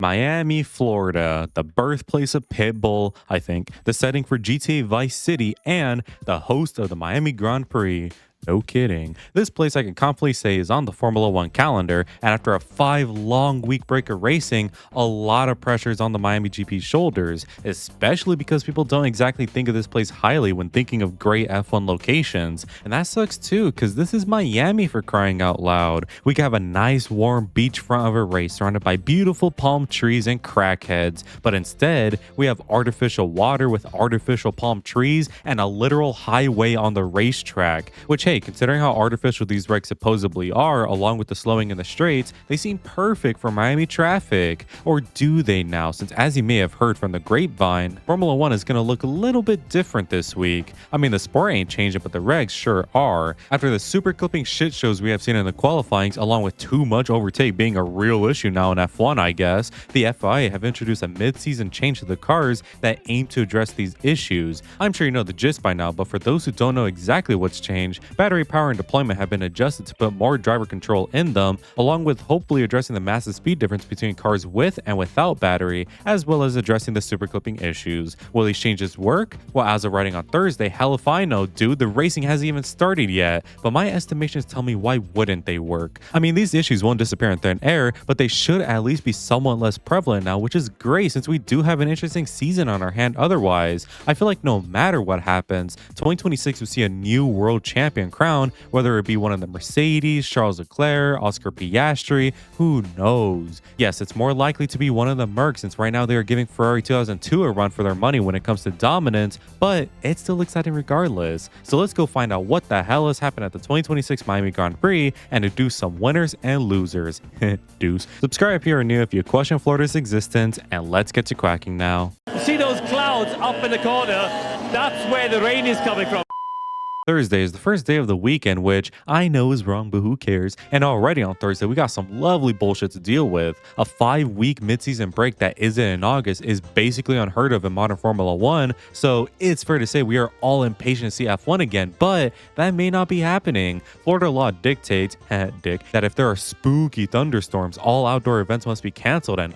Miami, Florida, the birthplace of Pitbull, I think, the setting for GTA Vice City, and the host of the Miami Grand Prix. No kidding. This place I can confidently say is on the Formula One calendar, and after a 5 long week break of racing, a lot of pressure is on the Miami GP's shoulders, especially because people don't exactly think of this place highly when thinking of great F1 locations. And that sucks too, because this is Miami for crying out loud. We could have a nice warm beachfront of a race surrounded by beautiful palm trees and crackheads, but instead, we have artificial water with artificial palm trees and a literal highway on the racetrack, which hey, considering how artificial these wrecks supposedly are, along with the slowing in the straights, they seem perfect for Miami traffic. Or do they now? Since as you may have heard from the grapevine, Formula One is going to look a little bit different this week. I mean, the sport ain't changing, but the regs sure are. After the super clipping shit shows we have seen in the qualifyings, along with too much overtake being a real issue now in F1, I guess, the FIA have introduced a mid-season change to the cars that aim to address these issues. I'm sure you know the gist by now, but for those who don't know exactly what's changed, battery power and deployment have been adjusted to put more driver control in them, along with hopefully addressing the massive speed difference between cars with and without battery, as well as addressing the super clipping issues. Will these changes work? Well, as of writing on Thursday, hell if I know, dude, the racing hasn't even started yet, but my estimations tell me why wouldn't they work? I mean, these issues won't disappear in thin air, but they should at least be somewhat less prevalent now, which is great since we do have an interesting season on our hand otherwise. I feel like no matter what happens, 2026 will see a new world champion crown, whether it be one of the Mercedes, Charles Leclerc, Oscar Piastri, who knows? Yes, it's more likely to be one of the Mercs since right now they are giving Ferrari 2002 a run for their money when it comes to dominance, but it's still exciting regardless. So let's go find out what the hell has happened at the 2026 Miami Grand Prix and deduce some winners and losers. Deuce. Subscribe if you're new if you question Florida's existence, and let's get to quacking now. See those clouds up in the corner? That's where the rain is coming from. Thursday is the first day of the weekend, which I know is wrong, but who cares? And already on Thursday, we got some lovely bullshit to deal with. A 5 week midseason break that isn't in August is basically unheard of in modern Formula One, so it's fair to say we are all impatient to see F1 again, but that may not be happening. Florida law dictates, dick, that if there are spooky thunderstorms, all outdoor events must be canceled, and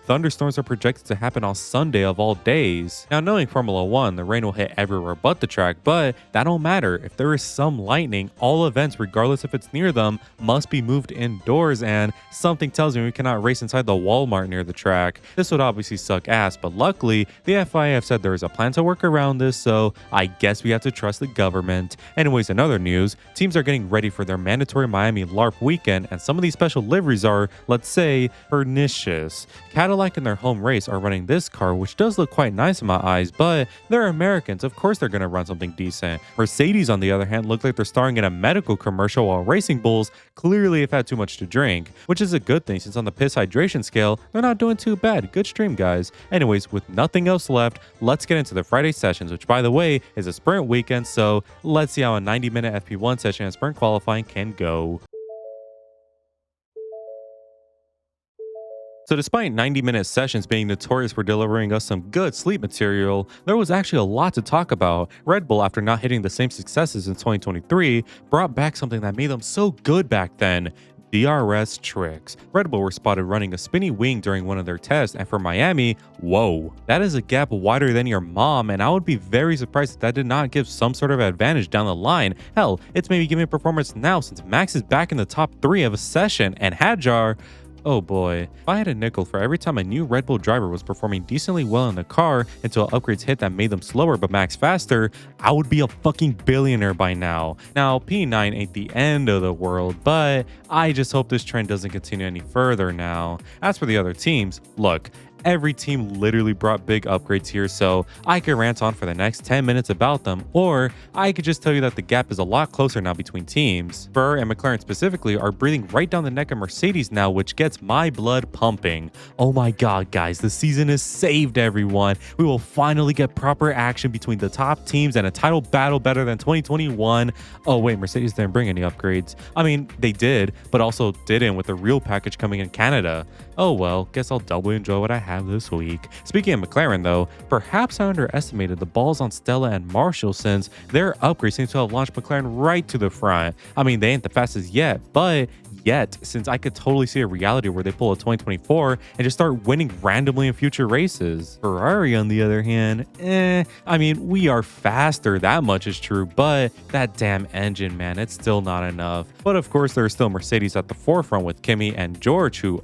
thunderstorms are projected to happen on Sunday of all days. Now, knowing Formula One, the rain will hit everywhere but the track, but that don't matter. If there is some lightning, all events, regardless if it's near them, must be moved indoors, and something tells me we cannot race inside the Walmart near the track. This would obviously suck ass, but luckily, the FIA have said there is a plan to work around this, so I guess we have to trust the government. Anyways, in other news, teams are getting ready for their mandatory Miami LARP weekend, and some of these special liveries are, let's say, pernicious. Cadillac in their home race are running this car, which does look quite nice in my eyes, but they're Americans, of course they're going to run something decent. Mercedes, on the other hand, look like they're starring in a medical commercial, while Racing Bulls clearly have had too much to drink, which is a good thing since on the piss hydration scale, they're not doing too bad. Good stream, guys. Anyways, with nothing else left, let's get into the Friday sessions, which by the way is a sprint weekend, so let's see how a 90-minute FP1 session and sprint qualifying can go. So despite 90-minute sessions being notorious for delivering us some good sleep material, there was actually a lot to talk about. Red Bull, after not hitting the same successes in 2023, brought back something that made them so good back then: DRS tricks. Red Bull were spotted running a spinny wing during one of their tests, and for Miami, whoa, that is a gap wider than your mom, and I would be very surprised if that did not give some sort of advantage down the line. Hell, it's maybe giving performance now since Max is back in the top 3 of a session, and Hadjar, oh boy, if I had a nickel for every time a new Red Bull driver was performing decently well in the car until upgrades hit that made them slower but max faster, I would be a fucking billionaire by now. Now, P9 ain't the end of the world, but I just hope this trend doesn't continue any further now. As for the other teams, look, every team literally brought big upgrades here, so I could rant on for the next 10 minutes about them, or I could just tell you that the gap is a lot closer now between teams. Ferrari and McLaren specifically are breathing right down the neck of Mercedes now, which gets my blood pumping. Oh my god, guys, the season is saved, everyone. We will finally get proper action between the top teams and a title battle better than 2021. Oh wait, Mercedes didn't bring any upgrades. I mean, they did, but also didn't with the real package coming in Canada. Oh well, guess I'll doubly enjoy what I have this week. Speaking of McLaren though, perhaps I underestimated the balls on Stella and Marshall since their upgrade seems to have launched McLaren right to the front. I mean, they ain't the fastest yet, but yet, since I could totally see a reality where they pull a 2024 and just start winning randomly in future races. Ferrari, on the other hand, I mean, we are faster, that much is true, but that damn engine, man, it's still not enough. But of course, there are still Mercedes at the forefront with Kimi and George, who,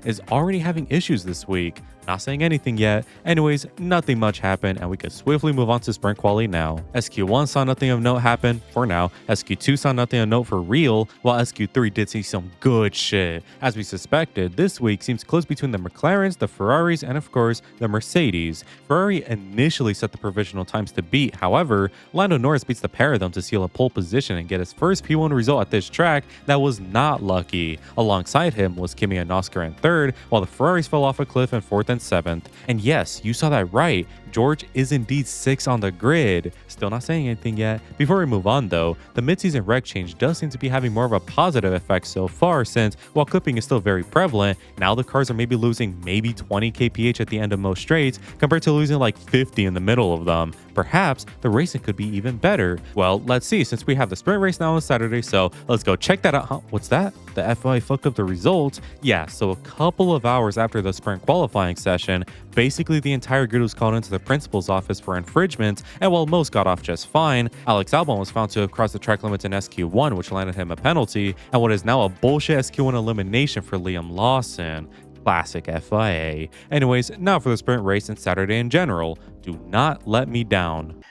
is already having issues this week. Not saying anything yet. Anyways, nothing much happened, and we could swiftly move on to sprint quali now. SQ1 saw nothing of note happen for now. SQ2 saw nothing of note for real, while SQ3 did see some good shit. As we suspected, this week seems close between the McLarens, the Ferraris, and of course, the Mercedes. Ferrari initially set the provisional times to beat. However, Lando Norris beats the pair of them to seal a pole position and get his first P1 result at this track that was not lucky. Alongside him was Kimi and Oscar in third, while the Ferraris fell off a cliff in fourth and 7th. And yes, you saw that right. George is indeed 6th on the grid. Still not saying anything yet. Before we move on though, the mid-season reg change does seem to be having more of a positive effect so far, since while clipping is still very prevalent, now the cars are maybe losing maybe 20 kph at the end of most straights compared to losing like 50 in the middle of them. Perhaps the racing could be even better. Well, let's see, since we have the sprint race now on Saturday, so let's go check that out. Huh? What's that? The FIA fucked up the results? Yeah, so a couple of hours after the sprint qualifying session, basically the entire grid was called into the principal's office for infringements, and while most got off just fine, Alex Albon was found to have crossed the track limits in SQ1, which landed him a penalty, and what is now a bullshit SQ1 elimination for Liam Lawson. Classic FIA. Anyways, now for the sprint race and Saturday in general. Do not let me down.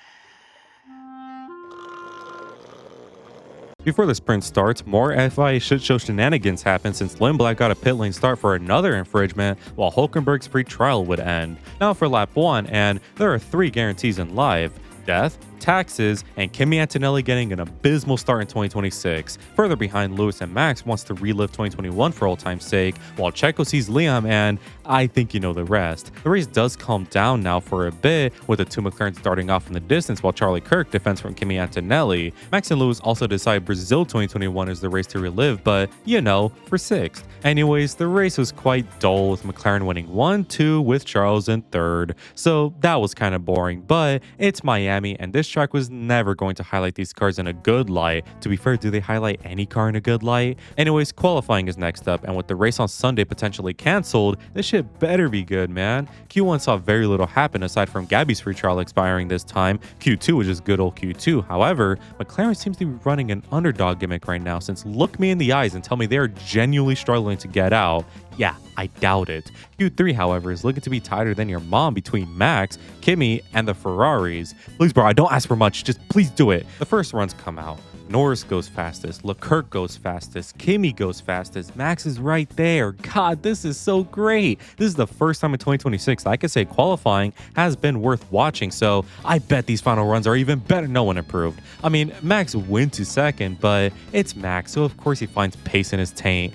Before the sprint starts, more FIA shit show shenanigans happen since Lindblad got a pit lane start for another infringement, while Hulkenberg's free trial would end. Now for lap 1, and there are 3 guarantees in live: death, taxes, and Kimi Antonelli getting an abysmal start in 2026. Further behind, Lewis and Max wants to relive 2021 for old time's sake, while Checo sees Liam, and I think you know the rest. The race does calm down now for a bit, with the 2 McLarens starting off in the distance while Charlie Kirk defends from Kimi Antonelli. Max and Lewis also decide Brazil 2021 is the race to relive, but you know, for 6th. Anyways, the race was quite dull, with McLaren winning 1-2 with Charles in 3rd, so that was kind of boring, but it's Miami, and this track was never going to highlight these cars in a good light. To be fair, do they highlight any car in a good light? Anyways, qualifying is next up, and with the race on Sunday potentially cancelled, this shit better be good, man. Q1 saw very little happen aside from Gabby's free trial expiring this time. Q2 was just good old Q2. However, McLaren seems to be running an underdog gimmick right now, since look me in the eyes and tell me they are genuinely struggling to get out. Yeah, I doubt it. Q3, however, is looking to be tighter than your mom between Max, Kimi, and the Ferraris. Please, bro, I don't ask for much. Just please do it. The first runs come out. Norris goes fastest, Leclerc goes fastest, Kimi goes fastest, Max is right there. God, this is so great. This is the first time in 2026 I could say qualifying has been worth watching, so I bet these final runs are even better. No one improved. I mean, Max went to second, but it's Max, so of course he finds pace in his taint.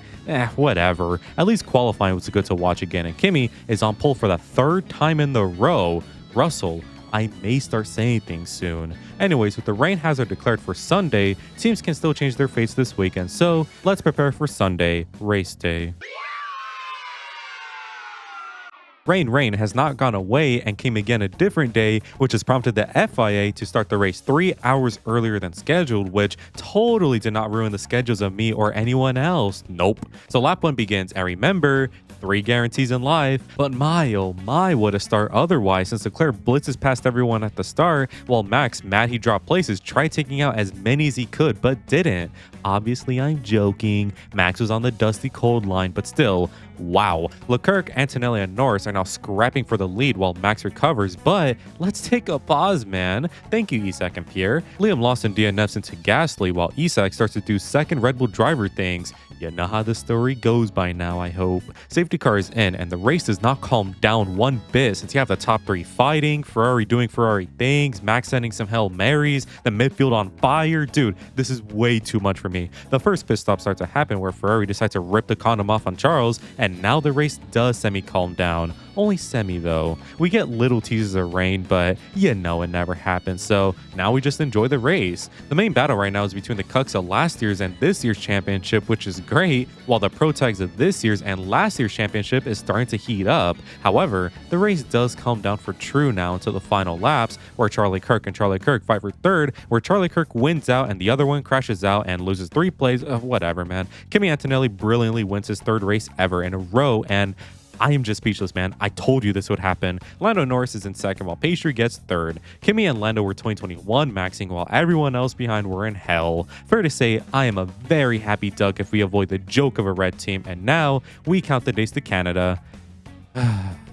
Whatever. At least qualifying was good to watch again, and Kimi is on pole for the 3rd time in the row. Russell, I may start saying things soon. Anyways, with the rain hazard declared for Sunday, teams can still change their fates this weekend, so let's prepare for Sunday, race day. Rain has not gone away and came again a different day, which has prompted the FIA to start the race 3 hours earlier than scheduled, which totally did not ruin the schedules of me or anyone else. Nope. So lap 1 begins, and remember, 3 guarantees in life, but my oh my, what a start otherwise, since Leclerc blitzes past everyone at the start, while Max, mad he dropped places, tried taking out as many as he could, but didn't. Obviously, I'm joking. Max was on the dusty cold line, but still, wow. Leclerc, Antonelli, and Norris are now scrapping for the lead while Max recovers, but let's take a pause, man. Thank you, Isak and Pierre. Liam Lawson DNFs into Gasly, while Isak starts to do second Red Bull driver things. You know how the story goes by now, I hope. Safety car is in, and the race does not calm down one bit, since you have the top 3 fighting, Ferrari doing Ferrari things, Max sending some Hail Marys, the midfield on fire. Dude, this is way too much for me. The first pit stop starts to happen where Ferrari decides to rip the condom off on Charles, and now the race does semi-calm down. Only semi though. We get little teases of rain, but you know it never happens, so now we just enjoy the race. The main battle right now is between the cucks of last year's and this year's championship, which is great, while the pro tags of this year's and last year's championship is starting to heat up. However, the race does calm down for true now until the final laps, where Charlie Kirk and Charlie Kirk fight for third, where Charlie Kirk wins out and the other one crashes out and loses 3 plays. Whatever, man. Kimi Antonelli brilliantly wins his 3rd race ever in a row, and I am just speechless, man. I told you this would happen. Lando Norris is in 2nd while Pastry gets 3rd. Kimi and Lando were 2021 maxing while everyone else behind were in hell. Fair to say, I am a very happy duck if we avoid the joke of a red team, and now we count the days to Canada.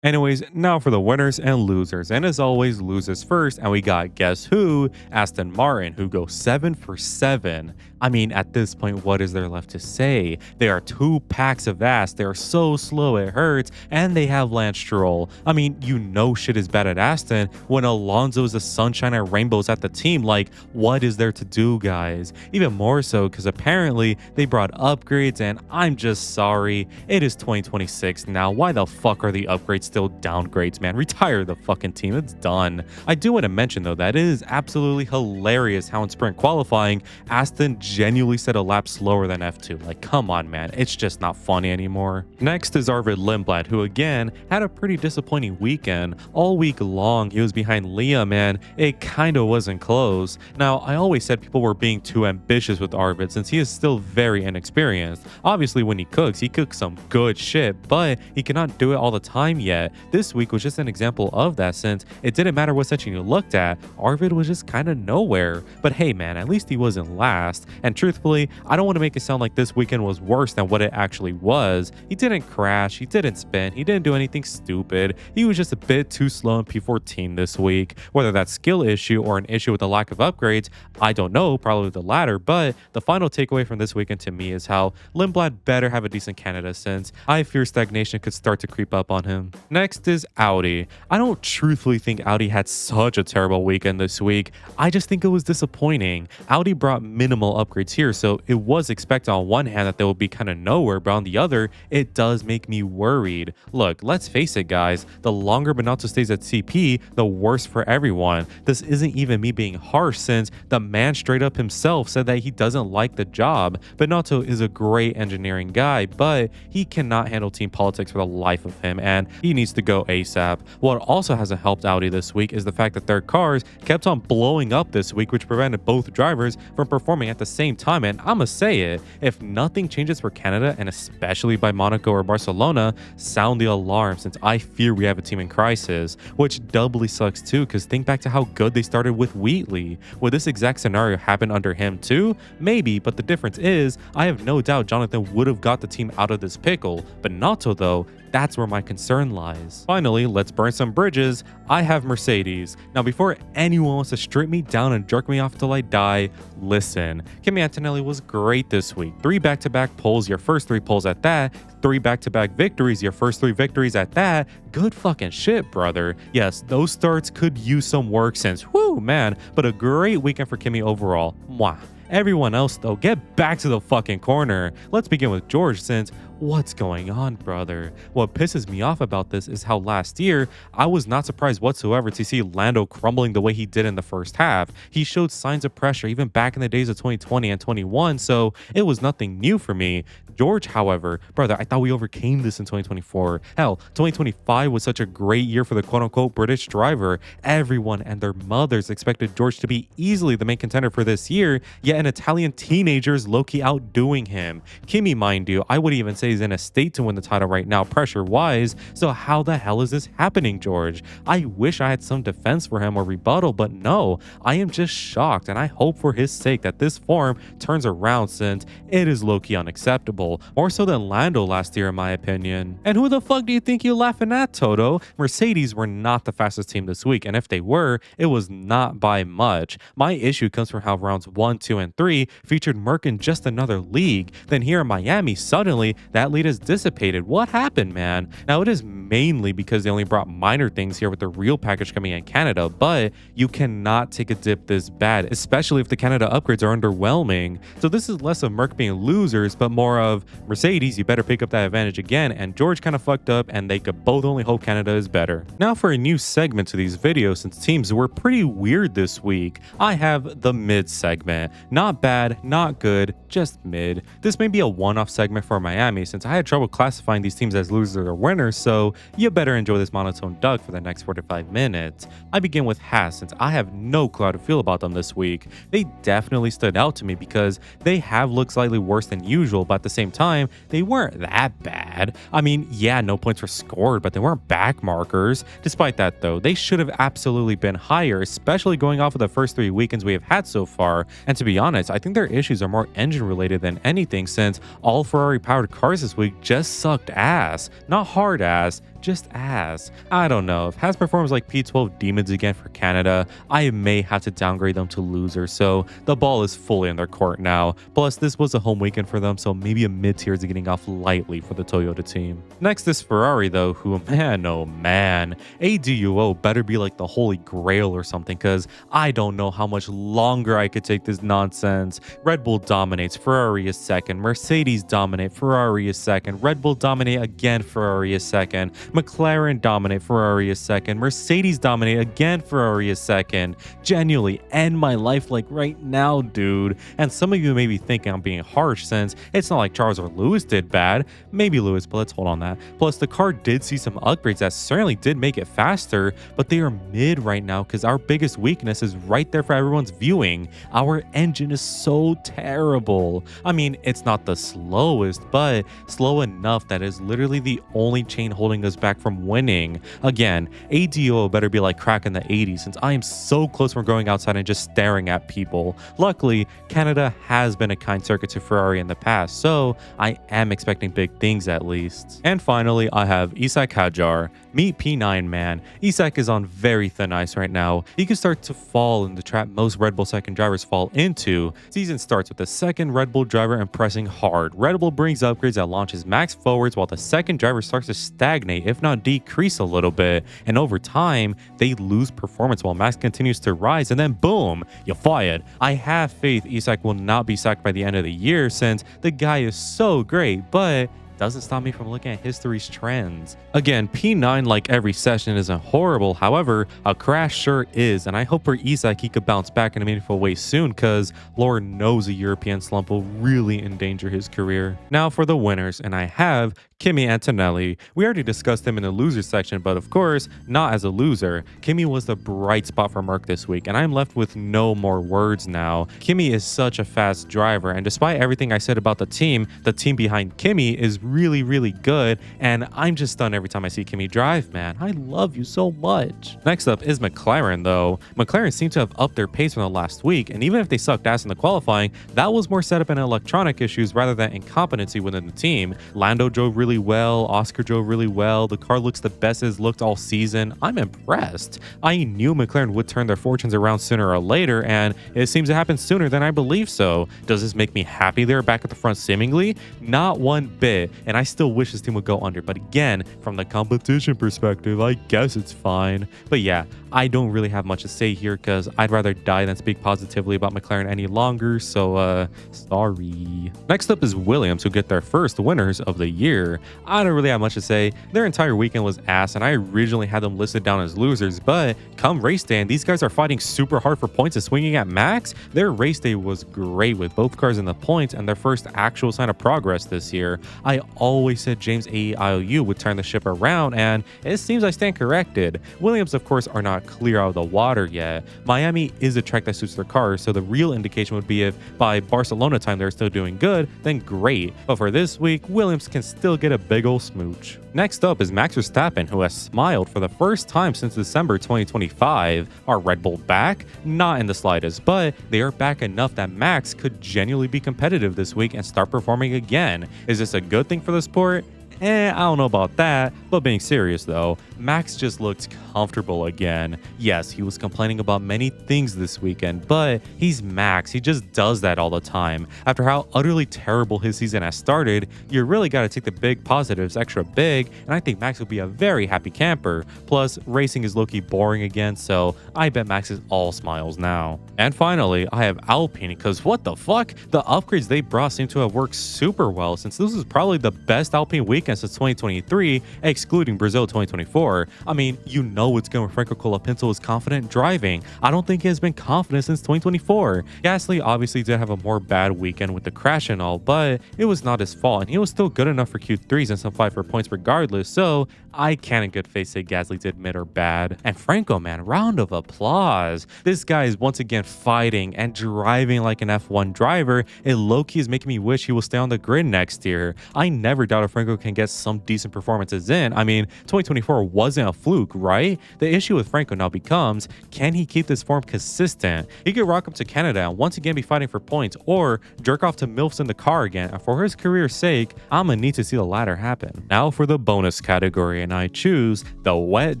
Anyways, now for the winners and losers. And as always, losers first. And we got, guess who? Aston Martin, who go 7 for 7. I mean, at this point, what is there left to say? They are 2 packs of ass. They are so slow it hurts. And they have Lance Stroll. I mean, you know shit is bad at Aston when Alonso is the sunshine and rainbows at the team. Like, what is there to do, guys? Even more so because apparently they brought upgrades, and I'm just sorry. It is 2026 now. Why the fuck are the upgrades still downgrades, man? Retire the fucking team. It's done. I do want to mention, though, that it is absolutely hilarious how in sprint qualifying, Aston genuinely set a lap slower than F2. Like, come on, man. It's just not funny anymore. Next is Arvid Lindblad, who again had a pretty disappointing weekend. All week long, he was behind Liam, and it kind of wasn't close. Now, I always said people were being too ambitious with Arvid since he is still very inexperienced. Obviously, when he cooks some good shit, but he cannot do it all the time yet. This week was just an example of that since it didn't matter what section you looked at, Arvid was just kind of nowhere. But hey, man, at least he wasn't last. And truthfully, I don't want to make it sound like this weekend was worse than what it actually was. He didn't crash, he didn't spin, he didn't do anything stupid. He was just a bit too slow in P14 this week. Whether that's skill issue or an issue with the lack of upgrades, I don't know, probably the latter. But the final takeaway from this weekend to me is how Lindblad better have a decent Canada since I fear stagnation could start to creep up on him. Next is Audi. I don't truthfully think Audi had such a terrible weekend this week. I just think it was disappointing. Audi brought minimal upgrades here, so it was expected on one hand that they would be kind of nowhere, but on the other, it does make me worried. Look, let's face it, guys. The longer Binotto stays at CP, the worse for everyone. This isn't even me being harsh since the man straight up himself said that he doesn't like the job. Binotto is a great engineering guy, but he cannot handle team politics for the life of him, and he needs to go ASAP. What also hasn't helped Audi this week is the fact that their cars kept on blowing up this week, which prevented both drivers from performing at the same time. And I'ma say it, if nothing changes for Canada, and especially by Monaco or Barcelona, sound the alarm since I fear we have a team in crisis, which doubly sucks too because think back to how good they started with Wheatley. Would this exact scenario happen under him too? Maybe, but the difference is I have no doubt Jonathan would have got the team out of this pickle. But Binotto though, that's where my concern lies. Finally, let's burn some bridges. I have Mercedes. Now, before anyone wants to strip me down and jerk me off till I die, listen. Kimi Antonelli was great this week. 3 back-to-back poles, your first 3 poles at that. 3 back-to-back victories, your first 3 victories at that. Good fucking shit, brother. Yes, those starts could use some work since, whoo, man. But a great weekend for Kimi overall. Mwah. Everyone else, though, get back to the fucking corner. Let's begin with George since what's going on, brother? What pisses me off about this is how last year, I was not surprised whatsoever to see Lando crumbling the way he did in the first half. He showed signs of pressure even back in the days of 2020 and 21, so it was nothing new for me. George, however, brother, I thought we overcame this in 2024. Hell, 2025 was such a great year for the quote-unquote British driver. Everyone and their mothers expected George to be easily the main contender for this year, yet an Italian teenager is low-key outdoing him. Kimi, mind you, I would even say he's in a state to win the title right now, pressure-wise, so how the hell is this happening, George? I wish I had some defense for him or rebuttal, but no, I am just shocked, and I hope for his sake that this form turns around since it is low-key unacceptable. More so than Lando last year, in my opinion. And who the fuck do you think you're laughing at, Toto? Mercedes were not the fastest team this week, and if they were, it was not by much. My issue comes from how rounds 1, 2, and 3 featured Merc in just another league. Then here in Miami, suddenly, the that lead has dissipated. What happened, man? Now, it is mainly because they only brought minor things here with the real package coming in Canada, but you cannot take a dip this bad, especially if the Canada upgrades are underwhelming. So this is less of Merc being losers, but more of Mercedes, you better pick up that advantage again, and George kind of fucked up, and they could both only hope Canada is better. Now for a new segment to these videos, since teams were pretty weird this week, I have the mid segment. Not bad, not good, just mid. This may be a one-off segment for Miami since I had trouble classifying these teams as losers or winners, so you better enjoy this monotone Doug for the next 45 minutes. I begin with Haas since I have no clue how to feel about them this week. They definitely stood out to me because they have looked slightly worse than usual, but at the same time, they weren't that bad. I mean, yeah, no points were scored, but they weren't back markers. Despite that though, they should have absolutely been higher, especially going off of the first 3 weekends we have had so far. And to be honest, I think their issues are more engine related than anything since all Ferrari powered cars this week just sucked ass. Not hard ass, just ass. I don't know. If Haas performs like P12 demons again for Canada, I may have to downgrade them to loser, so the ball is fully in their court now. Plus, this was a home weekend for them, so maybe a mid-tier is getting off lightly for the Toyota team. Next is Ferrari though, who, man, oh man, ADUO better be like the holy grail or something, because I don't know how much longer I could take this nonsense. Red Bull dominates, Ferrari is second. Mercedes dominate, Ferrari is second. Red Bull dominate again, Ferrari is second. McLaren dominate, Ferrari is second. Mercedes dominate again, Ferrari is second. Genuinely end my life like right now, dude. And some of you may be thinking I'm being harsh since it's not like Charles or Lewis did bad. Maybe Lewis, but let's hold on that. Plus, the car did see some upgrades that certainly did make it faster, but they are mid right now because our biggest weakness is right there for everyone's viewing. Our engine is so terrible. I mean, it's not the slowest, but slow enough that is literally the only chain holding us back from winning. Again, ADO better be like crack in the 80s since I am so close from going outside and just staring at people. Luckily, Canada has been a kind circuit to Ferrari in the past, so I am expecting big things at least. And finally, I have Isak Hadjar. Meet P9, man. Isak is on very thin ice right now. He can start to fall in the trap most Red Bull second drivers fall into. Season starts with the second Red Bull driver impressing hard. Red Bull brings upgrades that launches Max forwards while the second driver starts to stagnate, if not decrease a little bit. And over time, they lose performance while Max continues to rise, and then boom, you're fired. I have faith Isak will not be sacked by the end of the year since the guy is so great, but doesn't stop me from looking at history's trends. Again, P9 like every session isn't horrible, however, a crash sure is, and I hope for Isak he could bounce back in a meaningful way soon because Lord knows a European slump will really endanger his career. Now for the winners, and I have Kimi Antonelli. We already discussed him in the loser section, but of course, not as a loser. Kimi was the bright spot for Merc this week, and I'm left with no more words now. Kimi is such a fast driver, and despite everything I said about the team behind Kimi is really, really good, and I'm just stunned every time I see Kimi drive, man. I love you so much. Next up is McLaren, though. McLaren seemed to have upped their pace from the last week, and even if they sucked ass in the qualifying, that was more setup and electronic issues rather than incompetency within the team. Lando drove really well, Oscar drove really well, the car looks the best it's looked all season. I'm impressed. I knew McLaren would turn their fortunes around sooner or later, and it seems to happen sooner than I believe so. Does this make me happy they're back at the front seemingly? Not one bit, and I still wish this team would go under, but again, from the competition perspective, I guess it's fine. But yeah, I don't really have much to say here because I'd rather die than speak positively about McLaren any longer, so sorry. Next up is Williams, who get their first winners of the year. I don't really have much to say. Their entire weekend was ass, and I originally had them listed down as losers, but come race day, and these guys are fighting super hard for points and swinging at max. Their race day was great with both cars in the points and their first actual sign of progress this year. I always said James AEIOU would turn the ship around, and it seems I stand corrected. Williams, of course, are not clear out of the water yet. Miami is a track that suits their cars, so the real indication would be if by Barcelona time they're still doing good, then great. But for this week, Williams can still get a big ol' smooch. Next up is Max Verstappen, who has smiled for the first time since December 2025. Are Red Bull back? Not in the slightest, but they are back enough that Max could genuinely be competitive this week and start performing again. Is this a good thing for the sport? I don't know about that. But being serious though, Max just looked comfortable again. Yes, he was complaining about many things this weekend, but he's Max. He just does that all the time. After how utterly terrible his season has started, you really got to take the big positives extra big, and I think Max will be a very happy camper. Plus, racing is low-key boring again, so I bet Max is all smiles now. And finally, I have Alpine, because what the fuck? The upgrades they brought seem to have worked super well, since this is probably the best Alpine weekend since 2023, excluding Brazil 2024. I mean, you know it's going when Franco Colapinto is confident driving. I don't think he has been confident since 2024. Gasly obviously did have a more bad weekend with the crash and all, but it was not his fault, and he was still good enough for Q3s and some fight for points regardless, so I can't in good faith say Gasly did mid or bad. And Franco, man, round of applause. This guy is once again fighting and driving like an F1 driver. It low-key is making me wish he will stay on the grid next year. I never doubted Franco can get some decent performances in. I mean, 2024 wasn't a fluke, right? The issue with Franco now becomes, can he keep this form consistent? He could rock up to Canada and once again be fighting for points, or jerk off to MILFs in the car again, and for his career's sake, I'm gonna need to see the latter happen. Now for the bonus category, and I choose the wet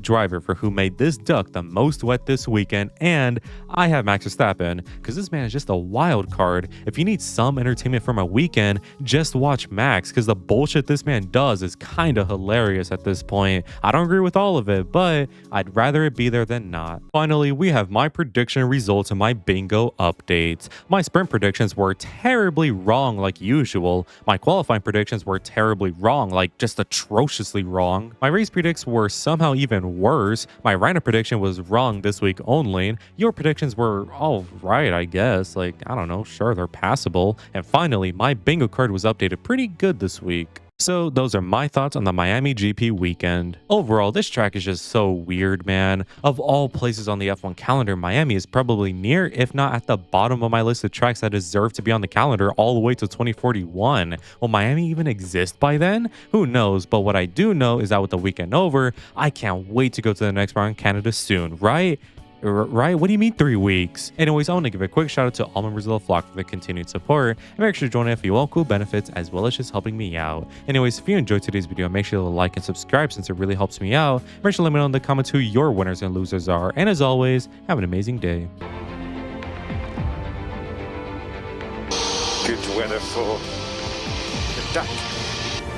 driver for who made this duck the most wet this weekend, and I have Max Verstappen, because this man is just a wild card. If you need some entertainment from a weekend, just watch Max, because the bullshit this man does is kinda hilarious at this point. I don't agree with all of it, but I'd rather it be there than not. Finally, we have my prediction results and my bingo updates. My sprint predictions were terribly wrong like usual. My qualifying predictions were terribly wrong, like just atrociously wrong. My race predicts were somehow even worse. My random prediction was wrong this week only. Your predictions were all right, I guess. Like, I don't know, sure, they're passable. And finally, my bingo card was updated pretty good this week. So those are my thoughts on the Miami GP weekend. Overall, this track is just so weird, man. Of all places on the F1 calendar, Miami is probably near, if not at the bottom of my list of tracks that deserve to be on the calendar all the way to 2041. Will Miami even exist by then? Who knows, but what I do know is that with the weekend over, I can't wait to go to the next round in Canada soon, right? Right? What do you mean 3 weeks? Anyways, I want to give a quick shout out to all members of the flock for the continued support. And make sure to join it for you all cool benefits as well as just helping me out. Anyways, if you enjoyed today's video, make sure to like and subscribe since it really helps me out. Make sure to let me know in the comments who your winners and losers are. And as always, have an amazing day. Good weather for the duck.